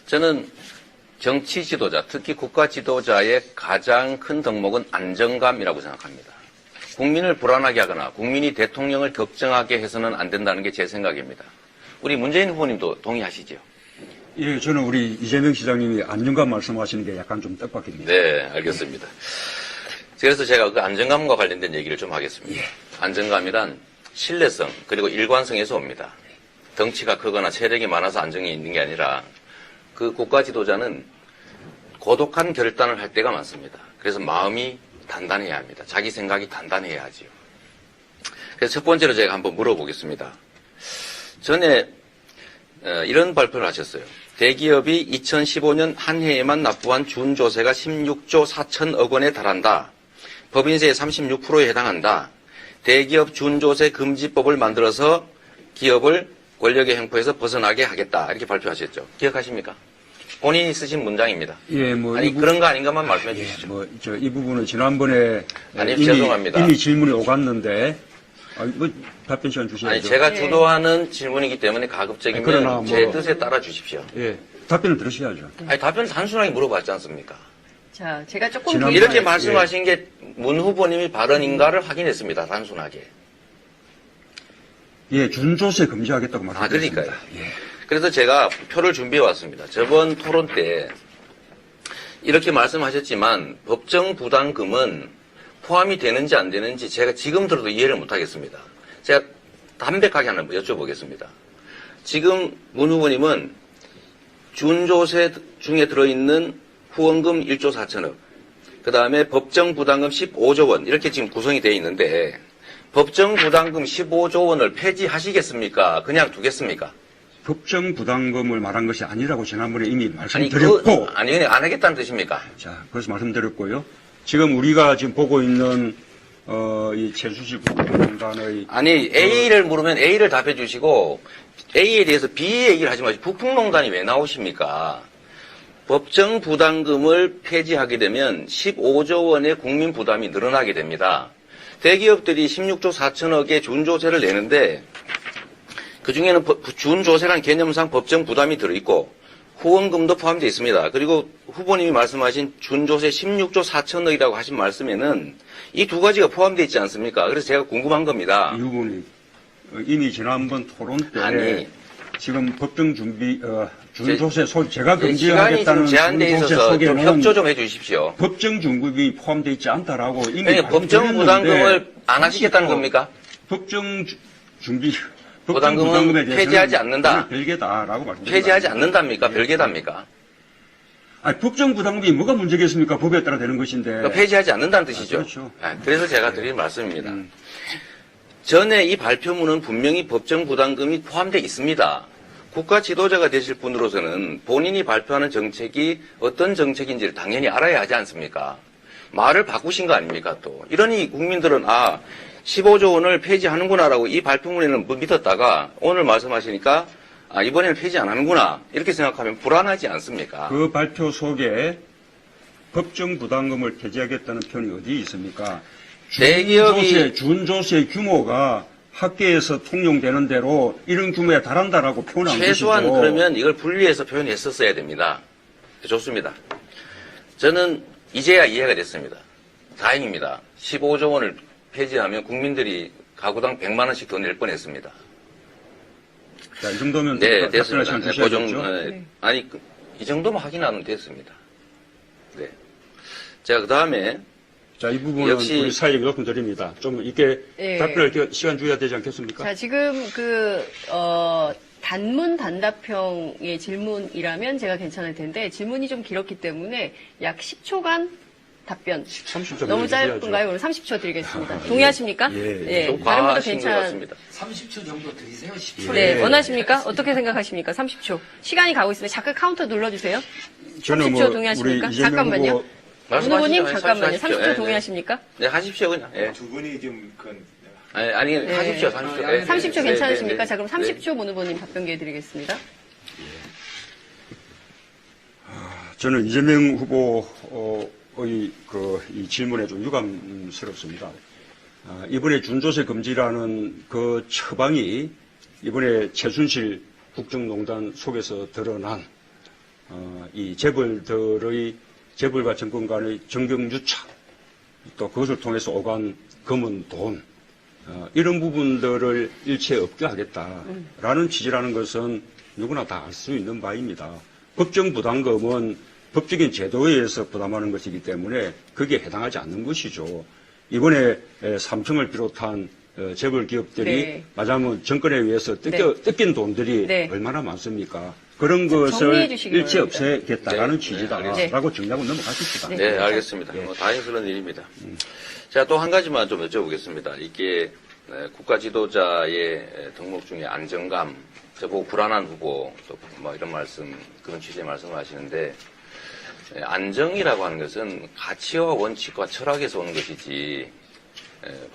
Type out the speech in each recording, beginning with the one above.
저는 정치 지도자, 특히 국가 지도자의 가장 큰 덕목은 안정감이라고 생각합니다. 국민을 불안하게 하거나 국민이 대통령을 걱정하게 해서는 안 된다는 게 제 생각입니다. 우리 문재인 후보님도 동의하시죠? 예, 저는 우리 이재명 시장님이 안정감 말씀하시는 게 약간 좀 뜻밖입니다. 네, 알겠습니다. 그래서 제가 그 안정감과 관련된 얘기를 좀 하겠습니다. 안정감이란 신뢰성 그리고 일관성에서 옵니다. 덩치가 크거나 세력이 많아서 안정이 있는 게 아니라 그 국가 지도자는 고독한 결단을 할 때가 많습니다. 그래서 마음이 단단해야 합니다. 자기 생각이 단단해야 하지요. 그래서 첫 번째로 제가 한번 물어보겠습니다. 전에 이런 발표를 하셨어요. 대기업이 2015년 한 해에만 납부한 준조세가 16조 4천억 원에 달한다. 법인세의 36%에 해당한다. 대기업 준조세 금지법을 만들어서 기업을 권력의 횡포에서 벗어나게 하겠다. 이렇게 발표하셨죠. 기억하십니까? 본인이 쓰신 문장입니다. 예, 뭐. 아니, 그런 거 아닌가만 말씀해 예, 주시죠. 뭐, 이 부분은 지난번에. 아니, 죄송합니다. 이미 질문이 오갔는데, 뭐, 답변 시간 주셔야죠. 아니, 제가 주도하는 질문이기 때문에 가급적이면 그러나 제 뭐- 뜻에 따라 주십시오. 예, 답변을 들으셔야죠. 아니, 답변을 단순하게 물어봤지 않습니까? 자, 제가 조금 지난번에- 이렇게 예. 말씀하신 게 문 후보님이 발언인가를 확인했습니다. 단순하게. 예, 준조세 금지하겠다고 말씀드렸습니다. 그러니까요. 예. 그래서 제가 표를 준비해 왔습니다. 저번 토론 때 이렇게 말씀하셨지만 법정 부담금은 포함이 되는지 안 되는지 제가 지금 들어도 이해를 못 하겠습니다. 제가 담백하게 하나 여쭤보겠습니다. 지금 문 후보님은 준조세 중에 들어있는 후원금 1조 4천억, 그 다음에 법정 부담금 15조 원 이렇게 지금 구성이 되어 있는데 법정 부담금 15조 원을 폐지하시겠습니까? 그냥 두겠습니까? 법정 부담금을 말한 것이 아니라고 지난번에 이미 말씀드렸고. 아니, 그냥 안 하겠다는 뜻입니까? 자, 그래서 말씀드렸고요. 지금 우리가 지금 보고 있는, 이 최순실 국정농단의. 아니, A를 물으면 A를 답해 주시고, A에 대해서 B 얘기를 하지 마시고, 북풍농단이 왜 나오십니까? 법정 부담금을 폐지하게 되면 15조 원의 국민 부담이 늘어나게 됩니다. 대기업들이 16조 4천억의 준조세를 내는데, 그 중에는 준조세라는 개념상 법정 부담이 들어있고, 후원금도 포함되어 있습니다. 그리고 후보님이 말씀하신 준조세 16조 4천억이라고 하신 말씀에는 이 두 가지가 포함되어 있지 않습니까? 그래서 제가 궁금한 겁니다. 이 부분이 이미 지난번 토론 때. 아니. 지금 법정 준비, 준조세 제가 시간이 금지하겠다는 좀 제한되어 준조세 있어서 좀 소개는 협조 좀 해주십시오. 법정 중급이 포함되어 있지 않다라고 이미 그러니까 법정 말씀드렸는데 부담금을 안 하시겠다는 겁니까? 법정 준비 부담금은 부담금에 대해서는 폐지하지 않는다. 별개다라고 말씀드립니다. 폐지하지 않는답니까? 별개답니까? 아니, 법정 부담금이 뭐가 문제겠습니까? 법에 따라 되는 것인데. 그러니까 폐지하지 않는다는 뜻이죠. 그렇죠. 그래서 제가 드리는 말씀입니다. 전에 이 발표문은 분명히 법정 부담금이 포함되어 있습니다. 국가 지도자가 되실 분으로서는 본인이 발표하는 정책이 어떤 정책인지를 당연히 알아야 하지 않습니까? 말을 바꾸신 거 아닙니까 또. 이러니 국민들은 15조 원을 폐지하는구나라고 이 발표문에는 믿었다가 오늘 말씀하시니까 이번에는 폐지 안 하는구나 이렇게 생각하면 불안하지 않습니까? 그 발표 속에 법정 부담금을 폐지하겠다는 표현이 어디 있습니까? 준조세 규모가 학계에서 통용되는 대로 이런 규모에 달한다라고 표현한 것이죠. 최소한 그러면 이걸 분리해서 표현했었어야 됩니다. 좋습니다. 저는 이제야 이해가 됐습니다. 다행입니다. 15조 원을 폐지하면 국민들이 가구당 100만 원씩 더 낼 뻔했습니다. 자, 이 정도면 네, 답변할 됐습니다. 시간 네, 주셔야겠죠. 아니, 이 정도만 확인하면 됐습니다. 네. 자, 그 다음에 자, 이 부분은 역시- 우리 사회적 요금 드립니다. 좀 이렇게 예. 답변할 시간 줘야 되지 않겠습니까? 자, 지금 단문 단답형의 질문이라면 제가 괜찮을 텐데 질문이 좀 길었기 때문에 약 10초간 답변. 30초 너무 드려야죠. 짧은가요? 오늘 30초 드리겠습니다. 동의하십니까? 예. 좀 다른 분도 과하신 것 괜찮. 같습니다. 30초 정도 드리세요. 10초. 네, 원하십니까? 어떻게 생각하십니까? 30초. 시간이 가고 있습니다. 잠깐 카운터 눌러주세요. 저는 30초 뭐 동의하십니까? 우리 이재명 잠깐만요. 후보 문 후보님 말씀하시죠. 잠깐만요. 하십시오. 30초 예, 동의하십니까? 네, 하십시오, 그냥. 예. 두 분이 좀 아니, 네. 하십시오, 30초. 예. 30초 네, 괜찮으십니까? 네, 자, 그럼 네. 30초 문 후보님 답변 기회 드리겠습니다. 저는 이재명 후보의 이 질문에 좀 유감스럽습니다. 이번에 준조세 금지라는 그 처방이 이번에 최순실 국정농단 속에서 드러난 이 재벌과 정권 간의 정경유착, 또 그것을 통해서 오간 검은 돈, 이런 부분들을 일체 없게 하겠다라는 취지라는 것은 누구나 다 알 수 있는 바입니다. 법정 부담금은 법적인 제도에 의해서 부담하는 것이기 때문에 거기에 해당하지 않는 것이죠. 이번에 삼성을 비롯한 재벌 기업들이 네. 말하자면 정권에 의해서 뜯긴 돈들이 네. 얼마나 많습니까? 그런 정리해 것을 주시기 일체 바랍니다. 없애겠다라는 네. 취지다라고 정리하고 넘어가십시다. 네, 알겠습니다. 뭐 다행스러운 일입니다. 제가 또 한 가지만 좀 여쭤보겠습니다. 이게 국가 지도자의 덕목 중에 안정감, 저보고 불안한 후보, 또 뭐 이런 말씀, 그런 취지의 말씀을 하시는데, 안정이라고 하는 것은 가치와 원칙과 철학에서 오는 것이지,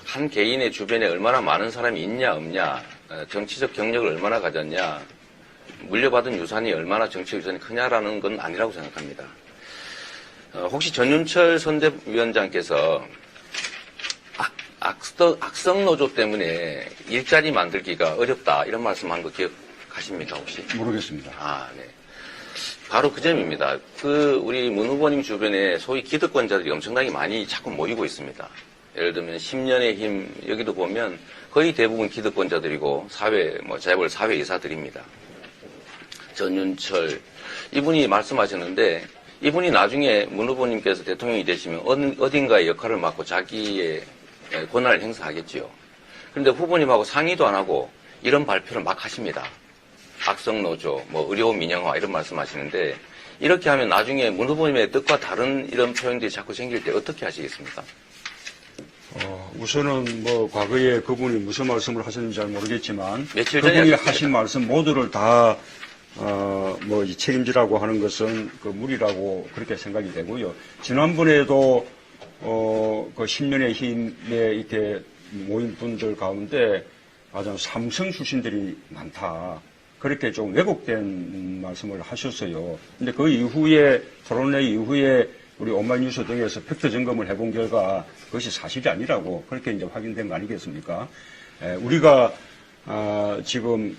한 개인의 주변에 얼마나 많은 사람이 있냐, 없냐, 정치적 경력을 얼마나 가졌냐, 물려받은 유산이 얼마나 정치적 유산이 크냐라는 건 아니라고 생각합니다. 혹시 전윤철 선대위원장께서 악성노조 때문에 일자리 만들기가 어렵다 이런 말씀한 거 기억하십니까 혹시? 모르겠습니다. 아, 네. 바로 그 점입니다. 우리 문 후보님 주변에 소위 기득권자들이 엄청나게 많이 자꾸 모이고 있습니다. 예를 들면 10년의 힘 여기도 보면 거의 대부분 기득권자들이고 재벌 사회이사들입니다. 전윤철 이분이 말씀하셨는데 이분이 나중에 문 후보님께서 대통령이 되시면 어딘가의 역할을 맡고 자기의 권한을 행사하겠지요. 그런데 후보님하고 상의도 안 하고 이런 발표를 막 하십니다. 악성노조, 의료 민영화 이런 말씀하시는데 이렇게 하면 나중에 문 후보님의 뜻과 다른 이런 표현들이 자꾸 생길 때 어떻게 하시겠습니까? 우선은 과거에 그분이 무슨 말씀을 하셨는지 잘 모르겠지만 며칠 전에 그분이 하셨습니다. 하신 말씀 모두를 다 책임지라고 하는 것은 무리라고 그렇게 생각이 되고요. 지난번에도 그 10년의 힘에 이렇게 모인 분들 가운데 아주 삼성 출신들이 많다. 그렇게 좀 왜곡된 말씀을 하셨어요. 근데 그 이후에 토론회 이후에 우리 오마이뉴스 등에서 팩트 점검을 해본 결과 그것이 사실이 아니라고 그렇게 이제 확인된 거 아니겠습니까? 우리가 지금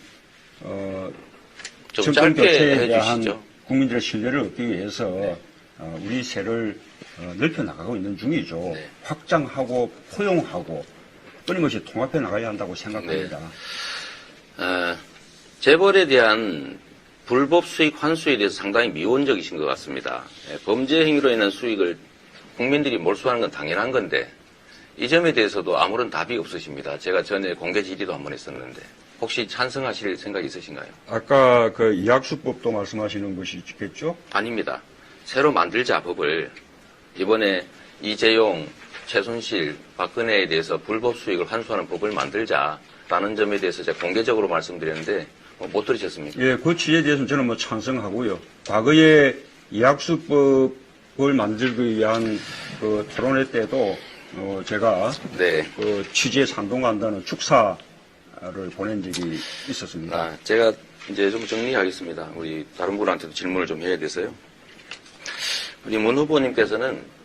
좀 정권 짧게 교체에 대한 해주시죠. 국민들의 신뢰를 얻기 위해서 우리 세를 넓혀 나가고 있는 중이죠. 네. 확장하고 포용하고 끊임없이 통합해 나가야 한다고 생각합니다. 재벌에 대한 불법 수익 환수에 대해서 상당히 미온적이신 것 같습니다. 범죄 행위로 인한 수익을 국민들이 몰수하는 건 당연한 건데 이 점에 대해서도 아무런 답이 없으십니다. 제가 전에 공개 질의도 한번 했었는데 혹시 찬성하실 생각이 있으신가요? 아까 그 이학수법도 말씀하시는 것이겠죠? 아닙니다. 새로 만들자 법을 이번에 이재용, 최순실, 박근혜에 대해서 불법 수익을 환수하는 법을 만들자라는 점에 대해서 제가 공개적으로 말씀드렸는데 못 들으셨습니까? 예, 그 취지에 대해서는 저는 찬성하고요. 과거에 이학수법을 만들기 위한 그 토론회 때도 제가 네. 그 취지에 찬동한다는 축사를 보낸 적이 있었습니다. 제가 이제 좀 정리하겠습니다. 우리 다른 분한테도 질문을 좀 해야 돼서요. 우리 문 후보님께서는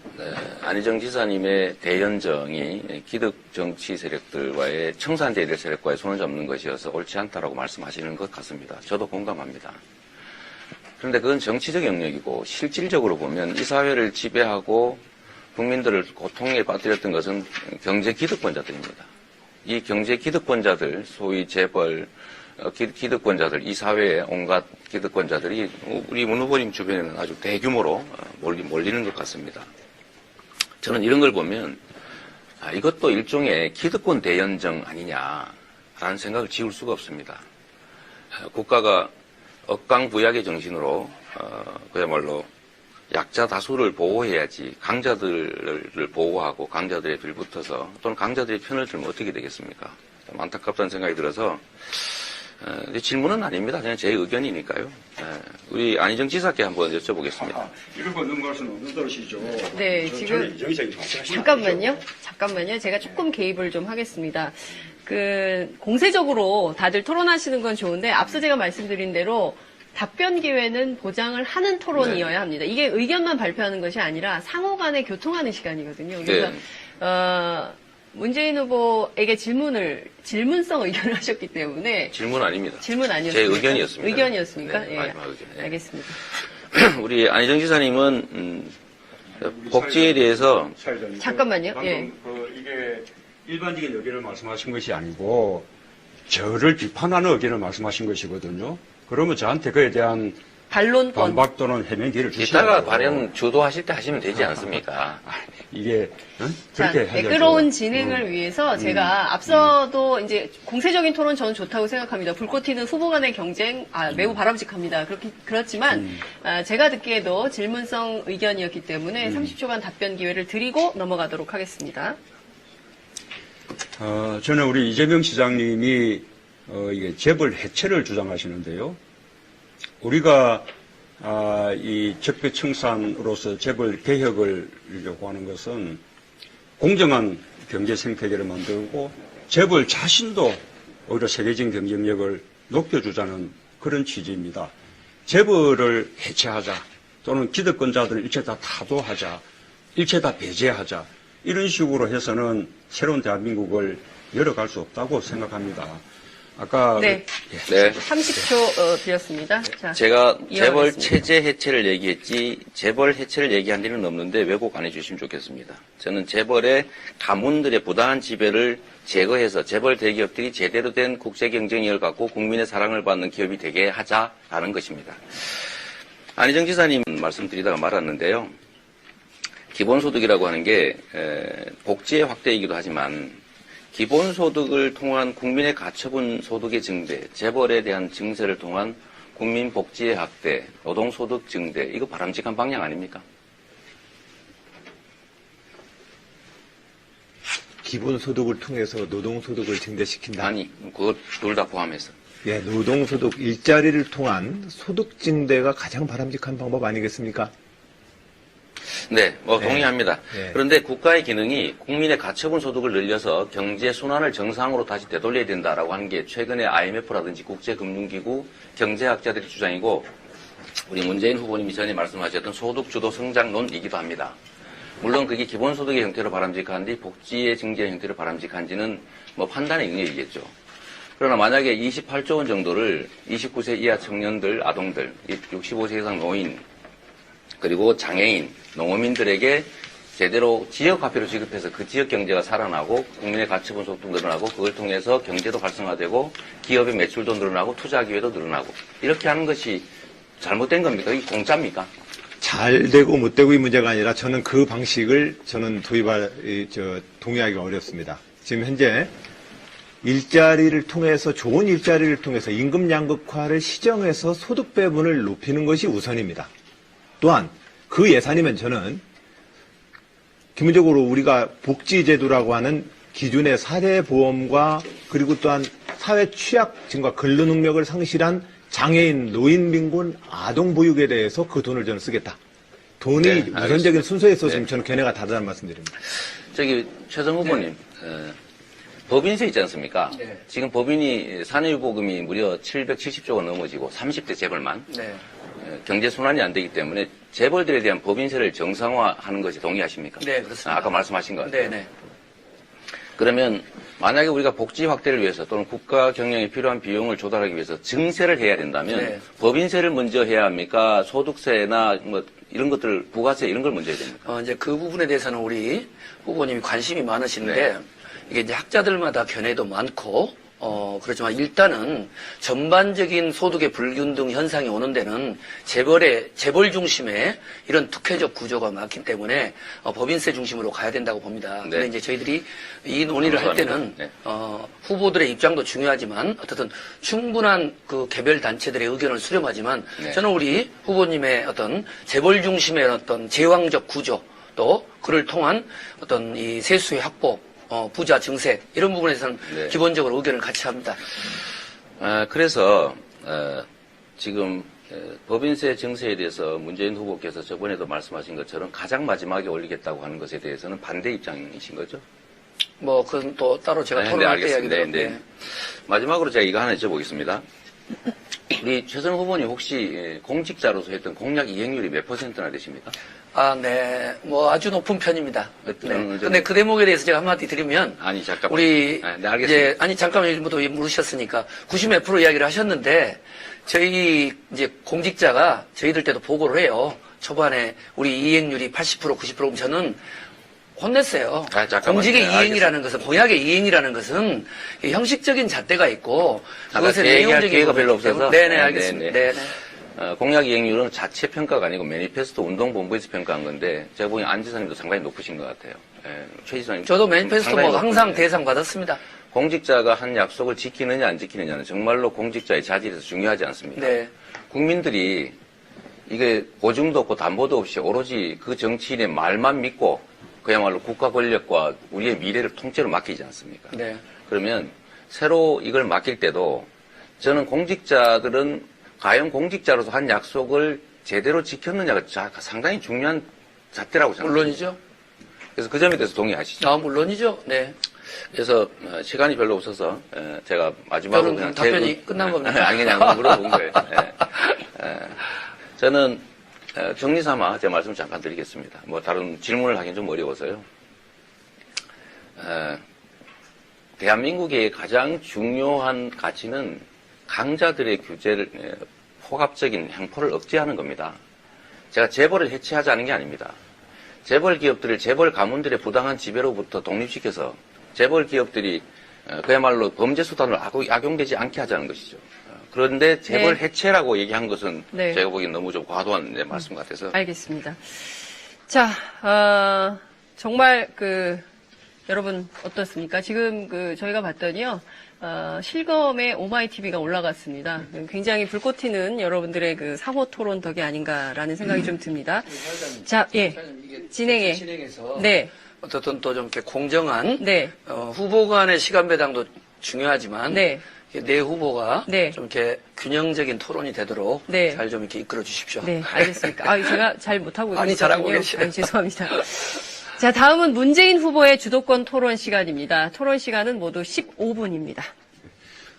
안희정 지사님의 대연정이 기득 정치 세력들과의 청산돼야 될 세력과의 손을 잡는 것이어서 옳지 않다라고 말씀하시는 것 같습니다. 저도 공감합니다. 그런데 그건 정치적 영역이고 실질적으로 보면 이 사회를 지배하고 국민들을 고통에 빠뜨렸던 것은 경제 기득권자들입니다. 이 경제 기득권자들, 소위 재벌, 기득권자들, 이 사회의 온갖 기득권자들이 우리 문 후보님 주변에는 아주 대규모로 몰리는 것 같습니다. 저는 이런 걸 보면 이것도 일종의 기득권 대연정 아니냐라는 생각을 지울 수가 없습니다. 국가가 억강부약의 정신으로 그야말로 약자 다수를 보호해야지 강자들을 보호하고 강자들에 빌붙어서 또는 강자들의 편을 들면 어떻게 되겠습니까? 좀 안타깝다는 생각이 들어서 질문은 아닙니다. 그냥 제 의견이니까요. 우리 안희정 지사께 한번 여쭤보겠습니다. 이런 거 넘어갈 수는 없는 것이죠. 네, 지금 잠깐만요. 제가 조금 개입을 좀 하겠습니다. 공세적으로 다들 토론하시는 건 좋은데 앞서 제가 말씀드린 대로 답변 기회는 보장을 하는 토론이어야 합니다. 이게 의견만 발표하는 것이 아니라 상호 간에 교통하는 시간이거든요. 그래서 문재인 후보에게 질문성 의견을 하셨기 때문에 질문 아닙니다. 질문 아니었습니까? 제 의견이었습니다. 의견이었습니까? 네, 예, 마지막 의견. 네. 알겠습니다. 우리 안희정 지사님은 복지에 대해서 사회자님, 잠깐만요. 방금 예. 이게 일반적인 의견을 말씀하신 것이 아니고 저를 비판하는 의견을 말씀하신 것이거든요. 그러면 저한테 그에 대한 반론권. 반박 또는 해명 기회를 주시면 이따가 발언 주도하실 때 하시면 되지 않습니까? 이게 자, 그렇게 하죠. 매끄러운 진행을 위해서 제가 앞서도 이제 공세적인 토론 저는 좋다고 생각합니다. 불꽃 튀는 후보 간의 경쟁 매우 바람직합니다. 그렇지만 제가 듣기에도 질문성 의견이었기 때문에 30초간 답변 기회를 드리고 넘어가도록 하겠습니다. 저는 우리 이재명 시장님이 이게 재벌 해체를 주장하시는데요. 우리가 이 적폐청산으로서 재벌 개혁을 요구하는 것은 공정한 경제 생태계를 만들고 재벌 자신도 오히려 세계적인 경쟁력을 높여주자는 그런 취지입니다. 재벌을 해체하자 또는 기득권자들을 일체 다 타도하자, 일체 다 배제하자 이런 식으로 해서는 새로운 대한민국을 열어갈 수 없다고 생각합니다. 아까 네. 네. 30초 드렸습니다. 자, 제가 재벌 이어가겠습니다. 체제 해체를 얘기했지 재벌 해체를 얘기한 데는 없는데 왜곡 안 해주시면 좋겠습니다. 저는 재벌의 가문들의 부당한 지배를 제거해서 재벌 대기업들이 제대로 된 국제 경쟁력을 갖고 국민의 사랑을 받는 기업이 되게 하자라는 것입니다. 안희정 지사님 말씀드리다가 말았는데요. 기본소득이라고 하는 게 복지의 확대이기도 하지만 기본소득을 통한 국민의 가처분 소득의 증대, 재벌에 대한 증세를 통한 국민 복지의 확대, 노동소득 증대, 이거 바람직한 방향 아닙니까? 기본소득을 통해서 노동소득을 증대시킨다. 아니, 그거 둘 다 포함해서. 예, 노동소득 일자리를 통한 소득 증대가 가장 바람직한 방법 아니겠습니까? 네, 동의합니다. 네. 그런데 국가의 기능이 국민의 가처분 소득을 늘려서 경제 순환을 정상으로 다시 되돌려야 된다라고 하는 게 최근에 IMF라든지 국제금융기구 경제학자들의 주장이고 우리 문재인 후보님이 전에 말씀하셨던 소득주도 성장론이기도 합니다. 물론 그게 기본소득의 형태로 바람직한지 복지의 증대의 형태로 바람직한지는 판단의 영역이겠죠. 그러나 만약에 28조 원 정도를 29세 이하 청년들, 아동들, 65세 이상 노인, 그리고 장애인, 농어민들에게 제대로 지역화폐로 지급해서 그 지역 경제가 살아나고 국민의 가처분 소득도 늘어나고 그걸 통해서 경제도 활성화되고 기업의 매출도 늘어나고 투자 기회도 늘어나고 이렇게 하는 것이 잘못된 겁니까? 이게 공짜입니까? 잘 되고 못 되고의 문제가 아니라 저는 그 방식을 동의하기 어렵습니다. 지금 현재 일자리를 통해서 좋은 일자리를 통해서 임금 양극화를 시정해서 소득 배분을 높이는 것이 우선입니다. 또한 그 예산이면 저는 기본적으로 우리가 복지제도라고 하는 기존의 사대보험과 그리고 또한 사회 취약층과 근로능력을 상실한 장애인, 노인 빈곤, 아동 보육에 대해서 그 돈을 저는 쓰겠다. 돈이 네, 우선적인 알겠습니다. 순서에 있었으면 네. 저는 걔네가 다르다는 말씀드립니다. 최성 후보님, 법인세 있지 않습니까? 네. 지금 법인이 사내유보금이 무려 770조가 넘어지고 30대 재벌만 네. 경제 순환이 안 되기 때문에 재벌들에 대한 법인세를 정상화하는 것이 동의하십니까? 네, 그렇습니다. 아까 말씀하신 것 같아요. 네네. 그러면 만약에 우리가 복지 확대를 위해서 또는 국가 경영에 필요한 비용을 조달하기 위해서 증세를 해야 된다면 네. 법인세를 먼저 해야 합니까? 소득세나 이런 것들, 부가세 이런 걸 먼저 해야 됩니까? 이제 그 부분에 대해서는 우리 후보님이 관심이 많으신데 이게 이제 학자들마다 견해도 많고 그렇지만 일단은 전반적인 소득의 불균등 현상이 오는 데는 재벌 중심의 이런 특혜적 구조가 많기 때문에 법인세 중심으로 가야 된다고 봅니다. 네. 근데 이제 저희들이 이 논의를 할 때는 네. 후보들의 입장도 중요하지만 어쨌든 충분한 그 개별 단체들의 의견을 수렴하지만 네. 저는 우리 후보님의 어떤 재벌 중심의 어떤 제왕적 구조 또 그를 통한 어떤 이 세수의 확보 부자 증세 이런 부분에서는 네. 기본적으로 의견을 같이 합니다. 그래서 지금 법인세 증세에 대해서 문재인 후보께서 저번에도 말씀하신 것처럼 가장 마지막에 올리겠다고 하는 것에 대해서는 반대 입장이신 거죠? 뭐 그건 또 따로 제가 네, 토론할 때 알겠습니다. 이야기드릴게요. 네. 마지막으로 제가 이거 하나 여쭤보겠습니다. 우리 최선 후보님 혹시 공직자로서 했던 공약 이행률이 몇 %나 되십니까? 네. 뭐 아주 높은 편입니다. 네. 좀- 근데 그 대목에 대해서 제가 한마디 드리면 아니, 잠깐만. 우리 네, 알겠습니다. 이제 잠깐만 일부터 물으셨으니까 90몇 프로 이야기를 하셨는데 저희 이제 공직자가 저희들 때도 보고를 해요. 초반에 우리 이행률이 80% 90%면 저는 혼냈어요. 아, 잠깐만요. 공직의 네, 이행이라는 것은, 공약의 이행이라는 것은 형식적인 잣대가 있고 그것의 제 얘기할 내용적인 기회가 부분이 별로 없어서. 있기 때문에. 네네, 알겠습니다. 네네. 네네. 공약 이행률은 자체 평가가 아니고 매니페스토 운동본부에서 평가한 건데 제가 보기엔 안 지사님도 상당히 높으신 것 같아요. 예, 최 지사님. 저도 매니페스토 상당히 보고 항상 높은데. 대상 받았습니다. 공직자가 한 약속을 지키느냐 안 지키느냐는 정말로 공직자의 자질에서 중요하지 않습니다. 네. 국민들이 이게 보증도 없고 담보도 없이 오로지 그 정치인의 말만 믿고 그야말로 국가 권력과 우리의 미래를 통째로 맡기지 않습니까? 네. 그러면 새로 이걸 맡길 때도 저는 공직자들은 과연 공직자로서 한 약속을 제대로 지켰느냐가 상당히 중요한 잣대라고 생각합니다. 물론이죠. 그래서 그 점에 대해서 동의하시죠? 아, 물론이죠. 네. 그래서 시간이 별로 없어서 제가 마지막으로 저는 그냥 답변이 끝난 겁니다. 아니 그냥 물어본 거예요. 저는 정리 삼아 제 말씀 잠깐 드리겠습니다. 뭐 다른 질문을 하긴 좀 어려워서요. 대한민국의 가장 중요한 가치는 강자들의 규제를 포갑적인 행포를 억제하는 겁니다. 제가 재벌을 해체하자는 게 아닙니다. 재벌 기업들을 재벌 가문들의 부당한 지배로부터 독립시켜서 재벌 기업들이 그야말로 범죄 수단으로 악용되지 않게 하자는 것이죠. 그런데 재벌 네. 해체라고 얘기한 것은 네. 제가 보기엔 너무 좀 과도한 말씀 같아서. 알겠습니다. 자, 정말 여러분 어떻습니까? 지금 저희가 봤더니요, 실검에 오마이TV가 올라갔습니다. 굉장히 불꽃 튀는 여러분들의 사고 토론 덕이 아닌가라는 생각이 좀 듭니다. 자, 예. 진행해. 진행해서. 네. 어떻든 또 좀 이렇게 공정한 네. 후보 간의 시간 배당도 중요하지만 네. 내 후보가 네. 좀 이렇게 균형적인 토론이 되도록 네. 잘 좀 이렇게 이끌어 주십시오. 네, 알겠습니다. 제가 잘 못하고 있거든요. 아니, 잘하고 계시네요. 죄송합니다. 자, 다음은 문재인 후보의 주도권 토론 시간입니다. 토론 시간은 모두 15분입니다.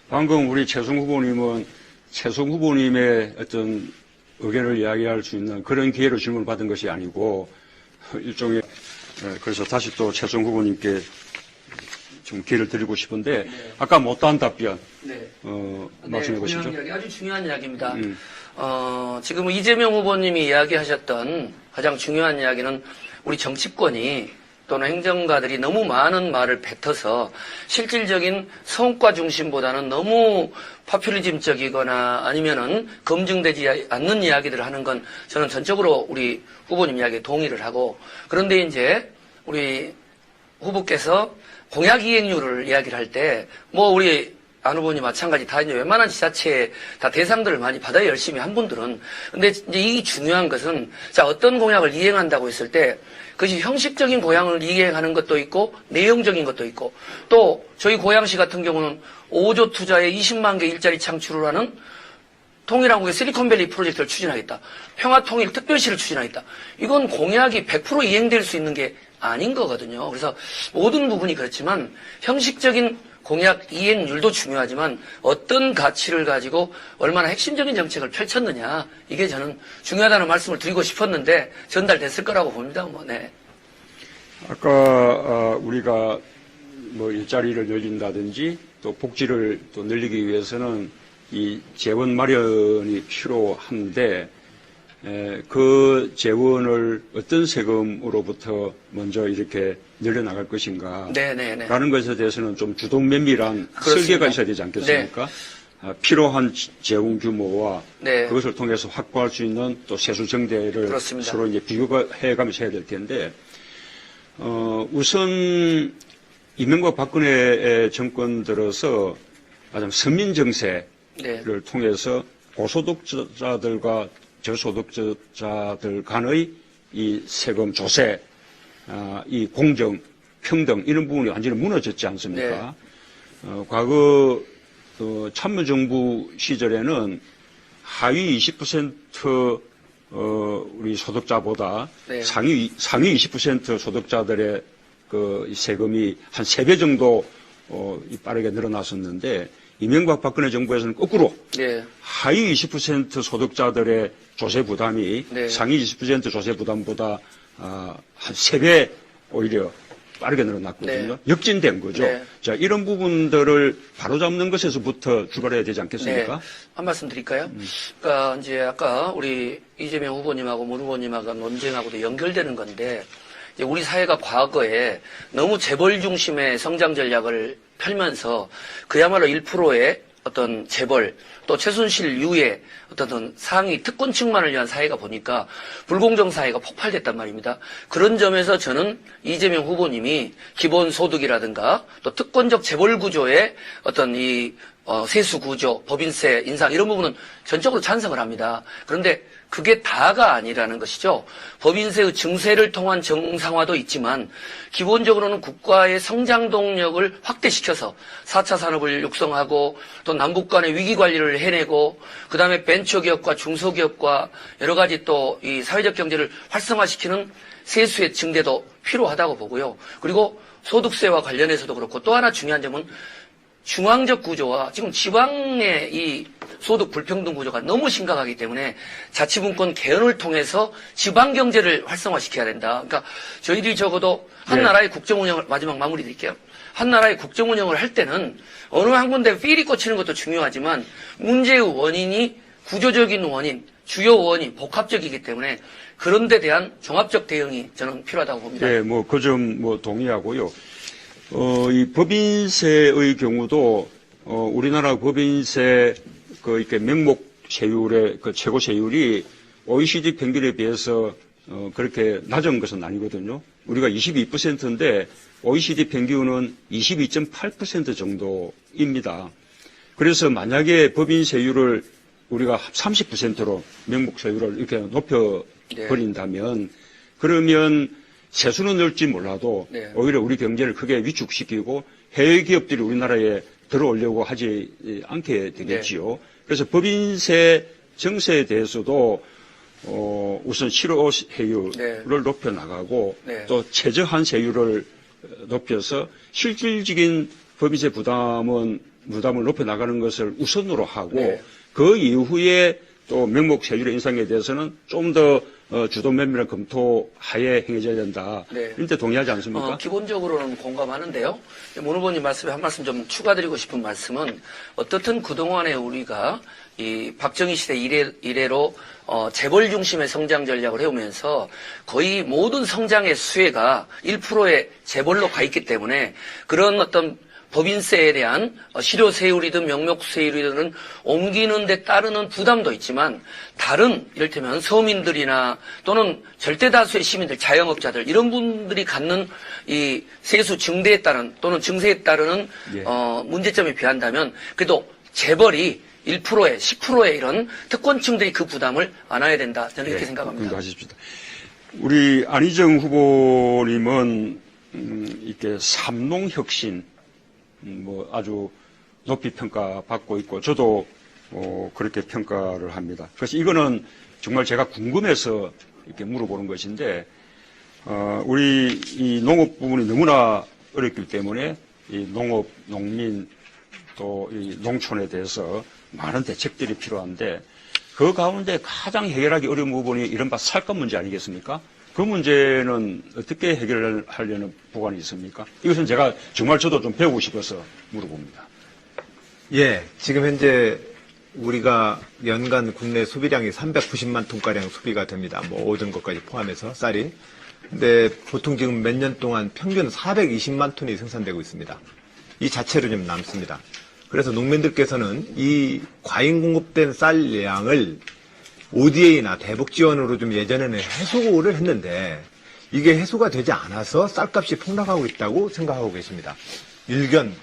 방금 우리 최승 후보님은 최승 후보님의 어떤 의견을 이야기할 수 있는 그런 기회로 질문을 받은 것이 아니고 일종의 그래서 다시 또 최승 후보님께 좀 기회를 드리고 싶은데 아까 못한 답변 네. 말씀해 보시죠. 중요한 이야기, 아주 중요한 이야기입니다. 지금 이재명 후보님이 이야기하셨던 가장 중요한 이야기는 우리 정치권이 또는 행정가들이 너무 많은 말을 뱉어서 실질적인 성과 중심보다는 너무 파퓰리즘적이거나 아니면은 검증되지 않는 이야기들을 하는 건 저는 전적으로 우리 후보님 이야기에 동의를 하고, 그런데 이제 우리 후보께서 공약 이행률을 이야기를 할 때 우리 안 후보님 마찬가지 다 이제 웬만한 지자체에 다 대상들을 많이 받아야 열심히 한 분들은. 근데 이제 이 중요한 것은 자, 어떤 공약을 이행한다고 했을 때 그것이 형식적인 공약을 이행하는 것도 있고 내용적인 것도 있고, 또 저희 고양시 같은 경우는 5조 투자에 20만 개 일자리 창출을 하는 통일한국의 실리콘밸리 프로젝트를 추진하겠다. 평화통일 특별시를 추진하겠다. 이건 공약이 100% 이행될 수 있는 게 아닌 거거든요. 그래서 모든 부분이 그렇지만 형식적인 공약 이행률도 중요하지만 어떤 가치를 가지고 얼마나 핵심적인 정책을 펼쳤느냐, 이게 저는 중요하다는 말씀을 드리고 싶었는데 전달됐을 거라고 봅니다. 네. 아까 우리가 일자리를 늘린다든지 또 복지를 또 늘리기 위해서는 이 재원 마련이 필요한데 그 재원을 어떤 세금으로부터 먼저 이렇게 늘려나갈 것인가 네네네. 라는 것에 대해서는 좀 주동면밀한 그렇습니다. 설계가 있어야 되지 않겠습니까? 필요한 재원 규모와 네. 그것을 통해서 확보할 수 있는 또 세수 정대를 그렇습니다. 서로 이제 비교해 가면서 해야 될 텐데 우선 이명박 박근혜 정권 들어서 가장 서민 정세를 네. 통해서 고소득자들과 저소득자들 간의 이 세금 조세, 이 공정, 평등 이런 부분이 완전히 무너졌지 않습니까? 과거 참여정부 시절에는 하위 20% 우리 소득자보다 네. 상위 20% 소득자들의 이 세금이 한 3배 정도 빠르게 늘어났었는데 이명박 박근혜 정부에서는 거꾸로 네. 하위 20% 소득자들의 조세 부담이 네. 상위 20% 조세 부담보다 한 3배 오히려 빠르게 늘어났거든요. 네. 역진된 거죠. 네. 자, 이런 부분들을 바로잡는 것에서부터 출발해야 되지 않겠습니까? 네. 한 말씀 드릴까요? 그러니까 이제 아까 우리 이재명 후보님하고 문 후보님하고 논쟁하고도 연결되는 건데 이제 우리 사회가 과거에 너무 재벌 중심의 성장 전략을 펼면서 그야말로 1%의 어떤 재벌 또 최순실 유해 어떤 상위 특권층만을 위한 사회가 보니까 불공정 사회가 폭발됐단 말입니다. 그런 점에서 저는 이재명 후보님이 기본소득이라든가 또 특권적 재벌 구조의 어떤 이 세수 구조, 법인세 인상 이런 부분은 전적으로 찬성을 합니다. 그런데 그게 다가 아니라는 것이죠. 법인세의 증세를 통한 정상화도 있지만 기본적으로는 국가의 성장 동력을 확대시켜서 4차 산업을 육성하고 또 남북 간의 위기 관리를 해내고 그다음에 벤처기업과 중소기업과 여러 가지 또 이 사회적 경제를 활성화시키는 세수의 증대도 필요하다고 보고요. 그리고 소득세와 관련해서도 그렇고 또 하나 중요한 점은 중앙적 구조와 지금 지방의 이 소득 불평등 구조가 너무 심각하기 때문에 자치분권 개헌을 통해서 지방 경제를 활성화시켜야 된다. 그러니까 저희들이 적어도 한 네. 나라의 국정 운영을 마지막 마무리 드릴게요. 한 나라의 국정 운영을 할 때는 어느 한 군데 삘이 꽂히는 것도 중요하지만 문제의 원인이 구조적인 원인, 주요 원인, 복합적이기 때문에 그런 데 대한 종합적 대응이 저는 필요하다고 봅니다. 네, 뭐 그 점 뭐 동의하고요. 이 법인세의 경우도 우리나라 법인세 이렇게 명목 세율의 그 최고 세율이 OECD 평균에 비해서 그렇게 낮은 것은 아니거든요. 우리가 22%인데 OECD 평균은 22.8% 정도입니다. 그래서 만약에 법인세율을 우리가 30%로 명목 세율을 이렇게 높여 버린다면 그러면 세수는 늘지 몰라도 네. 오히려 우리 경제를 크게 위축시키고 해외 기업들이 우리나라에 들어오려고 하지 않게 되겠지요. 그래서 법인세 정세에 대해서도 우선 실효세율을 네. 높여 나가고 네. 또 최저한 세율을 높여서 실질적인 법인세 부담을 높여 나가는 것을 우선으로 하고 네. 그 이후에 또 명목 세율의 인상에 대해서는 좀 더 주도 면밀한 검토하에 행해져야 된다. 네. 이런데 동의하지 않습니까? 기본적으로는 공감하는데요. 문 후보님 말씀에 한 말씀 좀 추가드리고 싶은 말씀은 어떻든 그동안에 우리가 이 박정희 시대 이래로 재벌 중심의 성장 전략을 해오면서 거의 모든 성장의 수혜가 1%의 재벌로 가 있기 때문에 그런 어떤 법인세에 대한 실효세율이든 명목세율이든 옮기는 데 따르는 부담도 있지만 다른 이를테면 서민들이나 또는 절대다수의 시민들, 자영업자들 이런 분들이 갖는 이 세수 증대에 따른 또는 증세에 따르는 예. 문제점에 비한다면 그래도 재벌이 1%에 10%의 이런 특권층들이 그 부담을 안아야 된다. 저는 이렇게 생각합니다. 공부하십시다. 우리 안희정 후보님은 이렇게 삼농혁신 뭐 아주 높이 평가받고 있고 저도 그렇게 평가를 합니다. 그래서 이거는 정말 제가 궁금해서 이렇게 물어보는 것인데 우리 이 농업 부분이 너무나 어렵기 때문에 이 농업, 농민 또 이 농촌에 대해서 많은 대책들이 필요한데 그 가운데 가장 해결하기 어려운 부분이 이른바 살감 문제 아니겠습니까? 그 문제는 어떻게 해결하려는 보관이 있습니까? 이것은 제가 정말 저도 좀 배우고 싶어서 물어봅니다. 예, 지금 현재 우리가 연간 국내 소비량이 390만 톤가량 소비가 됩니다. 뭐 모든 것까지 포함해서 쌀이. 근데 보통 지금 몇 년 동안 평균 420만 톤이 생산되고 있습니다. 이 자체로 좀 남습니다. 그래서 농민들께서는 이 과잉 공급된 쌀량을 ODA나 대북 지원으로 좀 예전에는 해소를 했는데 이게 해소가 되지 않아서 쌀값이 폭락하고 있다고 생각하고 계십니다. 일견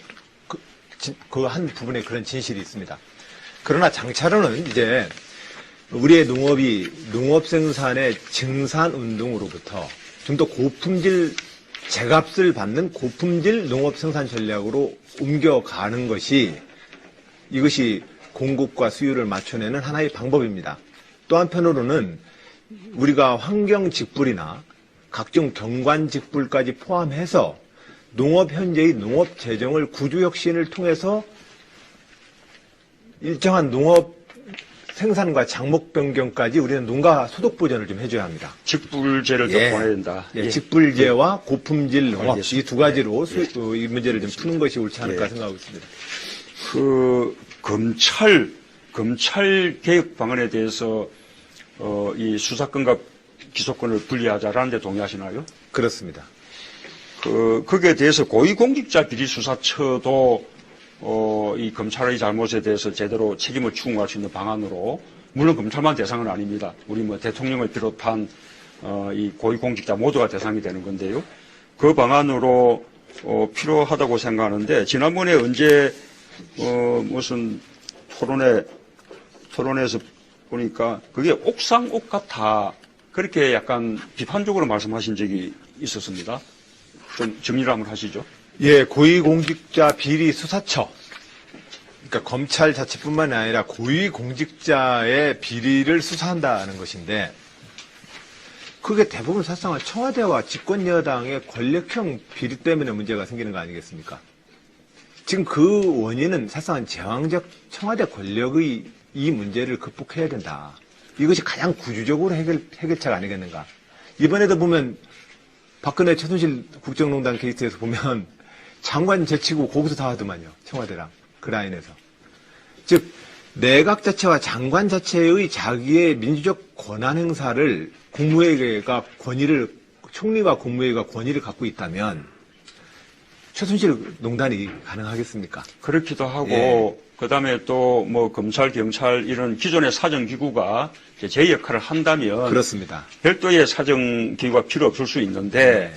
그 한 부분에 그런 진실이 있습니다. 그러나 장차로는 이제 우리의 농업이 농업 생산의 증산 운동으로부터 좀 더 고품질 제값을 받는 고품질 농업 생산 전략으로 옮겨가는 것이 이것이 공급과 수요를 맞춰내는 하나의 방법입니다. 또 한편으로는 우리가 환경직불이나 각종 경관직불까지 포함해서 농업 현재의 농업 재정을 구조혁신을 통해서 일정한 농업 생산과 장목 변경까지 우리는 농가 소득 보전을 좀 해줘야 합니다. 직불제를 좀 보내야 된다. 예, 직불제와 고품질 농업 이 알겠습니다. 두 가지로 이 문제를 좀 푸는 것이 옳지 않을까 생각하고 있습니다. 검찰 개혁 방안에 대해서 이 수사권과 기소권을 분리하자라는 데 동의하시나요? 그렇습니다. 거기에 대해서 고위공직자 비리수사처도 이 검찰의 잘못에 대해서 제대로 책임을 추궁할 수 있는 방안으로, 물론 검찰만 대상은 아닙니다. 우리 뭐 대통령을 비롯한 이 고위공직자 모두가 대상이 되는 건데요. 그 방안으로 필요하다고 생각하는데, 지난번에 언제 무슨 토론에서 보니까 그게 옥상옥 같아, 그렇게 약간 비판적으로 말씀하신 적이 있었습니다. 좀 정리를 한번 하시죠. 예, 고위공직자 비리 수사처. 그러니까 검찰 자체뿐만 아니라 고위공직자의 비리를 수사한다는 것인데, 그게 대부분 사실상 청와대와 집권여당의 권력형 비리 때문에 문제가 생기는 거 아니겠습니까? 지금 그 원인은 사실상 제왕적 청와대 권력의 이 문제를 극복해야 된다. 이것이 가장 구조적으로 해결책 아니겠는가. 이번에도 보면 박근혜 최순실 국정농단 케이스에서 보면 장관 제치고 거기서 다 하더만요. 청와대랑 그 라인에서. 즉 내각 자체와 장관 자체의 자기의 민주적 권한 행사를 국무회의가 권위를, 총리와 국무회의가 권위를 갖고 있다면 최순실 농단이 가능하겠습니까? 그렇기도 하고, 예. 그다음에 또 뭐 검찰, 경찰 이런 기존의 사정기구가 제 역할을 한다면 그렇습니다. 별도의 사정기구가 필요 없을 수 있는데,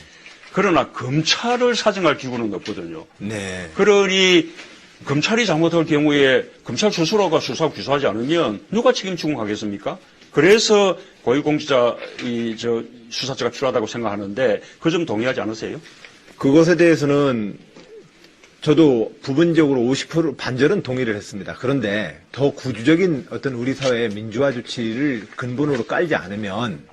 그러나 검찰을 사정할 기구는 없거든요. 네. 그러니 검찰이 잘못할 경우에 검찰 스스로가 수사하고 기소하지 않으면 누가 책임 추궁하겠습니까? 그래서 고위공직자 수사처가 필요하다고 생각하는데, 그 점 동의하지 않으세요? 그것에 대해서는 저도 부분적으로 50% 반절은 동의를 했습니다. 그런데 더 구조적인 어떤 우리 사회의 민주화 조치를 근본으로 깔지 않으면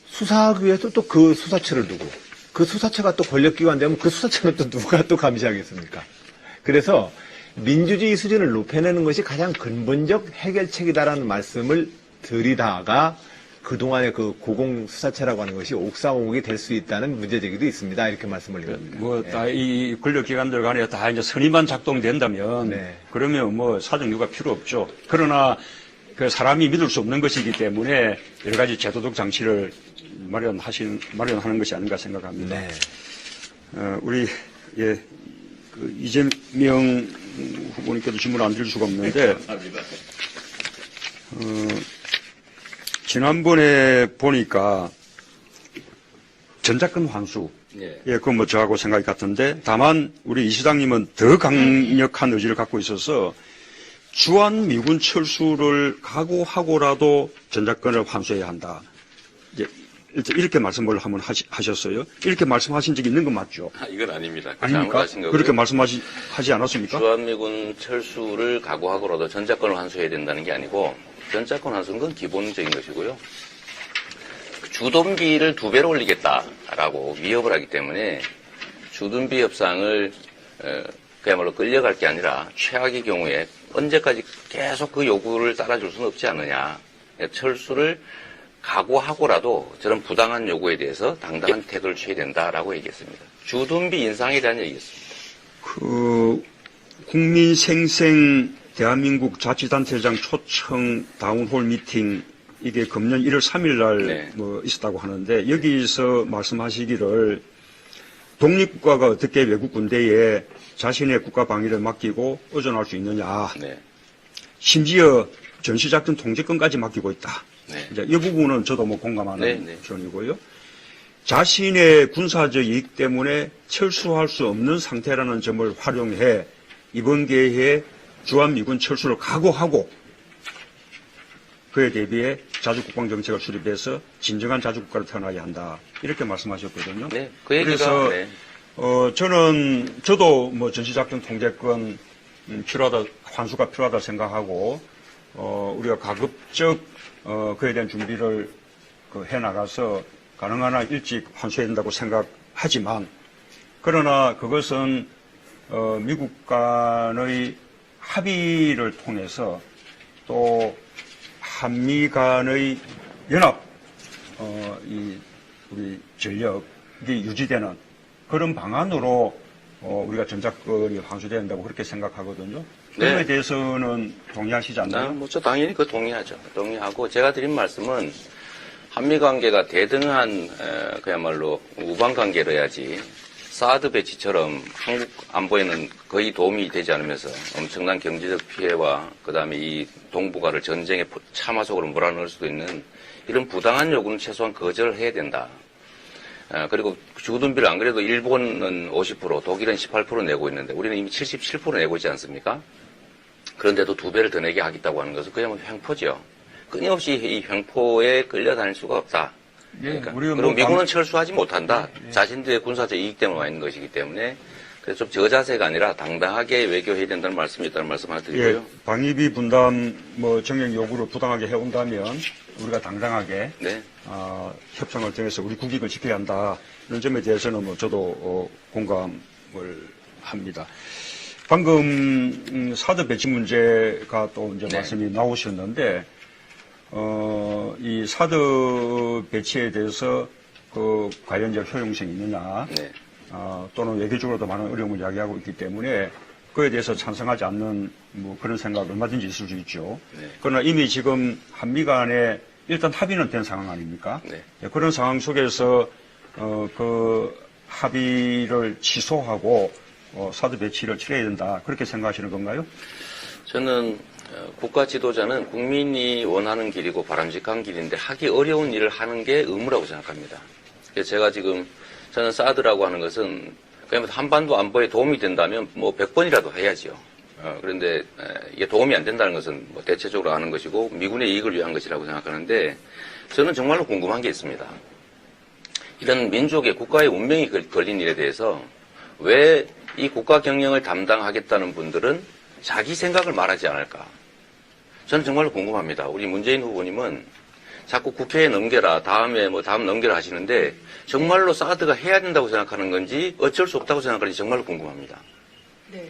수사하기 위해서 또 그 수사처를 두고, 그 수사처가 또 권력기관 되면 그 수사처는 또 누가 또 감시하겠습니까? 그래서 민주주의 수준을 높여내는 것이 가장 근본적 해결책이다라는 말씀을 드리다가 그동안의 그 고공수사처라고 하는 것이 옥상옥이 될 수 있다는 문제제기도 있습니다. 이렇게 말씀을 드립니다. 뭐, 다 이 권력기관들 간에 다 이제 선의만 작동된다면, 네. 그러면 뭐 사정유가 필요 없죠. 그러나 그 사람이 믿을 수 없는 것이기 때문에 여러 가지 제도적 장치를 마련하는 것이 아닌가 생각합니다. 네. 우리, 그 이재명 후보님께도 질문 안 드릴 수가 없는데, 지난번에 보니까 전작권 환수, 그건 뭐 저하고 생각이 같은데, 다만 우리 이 시장님은 더 강력한 의지를 갖고 있어서 주한미군 철수를 각오하고라도 전작권을 환수해야 한다. 이제 이렇게 말씀을 한번 하셨어요. 이렇게 말씀하신 적이 있는 건 맞죠? 이건 아닙니다. 아닙니까? 잘못하신 거고요. 그렇게 말씀하지 않았습니까? 주한미군 철수를 각오하고라도 전작권을 환수해야 된다는 게 아니고, 전작권 환수는 건 기본적인 것이고요. 주둔비를 2배로 올리겠다라고 위협을 하기 때문에 주둔비 협상을 그야말로 끌려갈 게 아니라 최악의 경우에 언제까지 계속 그 요구를 따라줄 수는 없지 않느냐. 철수를 각오하고라도 저런 부당한 요구에 대해서 당당한 태도를 취해야 된다라고 얘기했습니다. 주둔비 인상에 대한 얘기였습니다. 국민생생 대한민국 자치단체장 초청 다운홀 미팅, 이게 금년 1월 3일 날 네. 뭐 있었다고 하는데, 여기서 말씀하시기를 독립국가가 어떻게 외국 군대에 자신의 국가 방위를 맡기고 의존할 수 있느냐. 네. 심지어 전시작전 통제권까지 맡기고 있다. 네. 이제 이 부분은 저도 뭐 공감하는 네. 표현이고요. 자신의 군사적 이익 때문에 철수할 수 없는 상태라는 점을 활용해 이번 기회에 주한미군 철수를 각오하고 그에 대비해 자주국방정책을 수립해서 진정한 자주국가를 태어나게 한다. 이렇게 말씀하셨거든요. 네, 그 얘기가, 그래서 네. 저도 뭐 전시작전 통제권 필요하다, 환수가 필요하다 생각하고, 우리가 가급적 그에 대한 준비를 해 나가서 가능한 한 일찍 환수해야 된다고 생각하지만, 그러나 그것은 미국 간의 합의를 통해서 또 한미 간의 연합, 우리 전력이 유지되는 그런 방안으로 우리가 전작권이 환수된다고 그렇게 생각하거든요. 그거에 네. 대해서는 동의하시지 않나요? 저 당연히 그 동의하죠. 동의하고 제가 드린 말씀은 한미 관계가 대등한 그야말로 우방 관계로 해야지 사드 배치처럼 한국 안보에는 거의 도움이 되지 않으면서 엄청난 경제적 피해와 그다음에 이 동북아를 전쟁의 참화 속으로 몰아넣을 수도 있는 이런 부당한 요구는 최소한 거절을 해야 된다. 그리고 주둔비를 안 그래도 일본은 50%, 독일은 18% 내고 있는데 우리는 이미 77% 내고 있지 않습니까? 그런데도 2배를 더 내게 하겠다고 하는 것은 그야말로 횡포죠. 끊임없이 이 횡포에 끌려다닐 수가 없다. 그러니까. 우리가 그리고 뭐 미군은 철수하지 못한다. 자신들의 군사적 이익 때문에 와 있는 것이기 때문에 그래서 좀 저자세가 아니라 당당하게 외교해야 된다는 말씀이 있다는 말씀 하나 드리고요. 예, 방위비 분담 정액 요구를 부당하게 해온다면 우리가 당당하게 네. 협상을 통해서 우리 국익을 지켜야 한다. 이런 점에 대해서는 저도 공감을 합니다. 방금 사드 배치 문제가 또 이제 네. 말씀이 나오셨는데 이 사드 배치에 대해서 그 관련적 효용성이 있느냐, 네. 또는 외교적으로도 많은 어려움을 이야기하고 있기 때문에 그에 대해서 찬성하지 않는 그런 생각 얼마든지 있을 수 있죠. 네. 그러나 이미 지금 한미 간에 일단 합의는 된 상황 아닙니까? 네. 그런 상황 속에서 그 합의를 취소하고 사드 배치를 치러야 된다. 그렇게 생각하시는 건가요? 저는 국가 지도자는 국민이 원하는 길이고 바람직한 길인데 하기 어려운 일을 하는 게 의무라고 생각합니다. 그래서 제가 지금 저는 사드라고 하는 것은 그냥 한반도 안보에 도움이 된다면 100번이라도 해야지요. 그런데 이게 도움이 안 된다는 것은 대체적으로 하는 것이고 미군의 이익을 위한 것이라고 생각하는데 저는 정말로 궁금한 게 있습니다. 이런 민족의 국가의 운명이 걸린 일에 대해서 왜 이 국가 경영을 담당하겠다는 분들은 자기 생각을 말하지 않을까? 저는 정말로 궁금합니다. 우리 문재인 후보님은 자꾸 국회에 넘겨라, 다음에 다음 넘겨라 하시는데 정말로 사드가 해야 된다고 생각하는 건지 어쩔 수 없다고 생각하는지 정말로 궁금합니다. 네.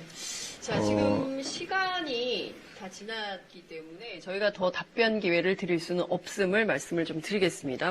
자, 지금 시간이 다 지났기 때문에 저희가 더 답변 기회를 드릴 수는 없음을 말씀을 좀 드리겠습니다.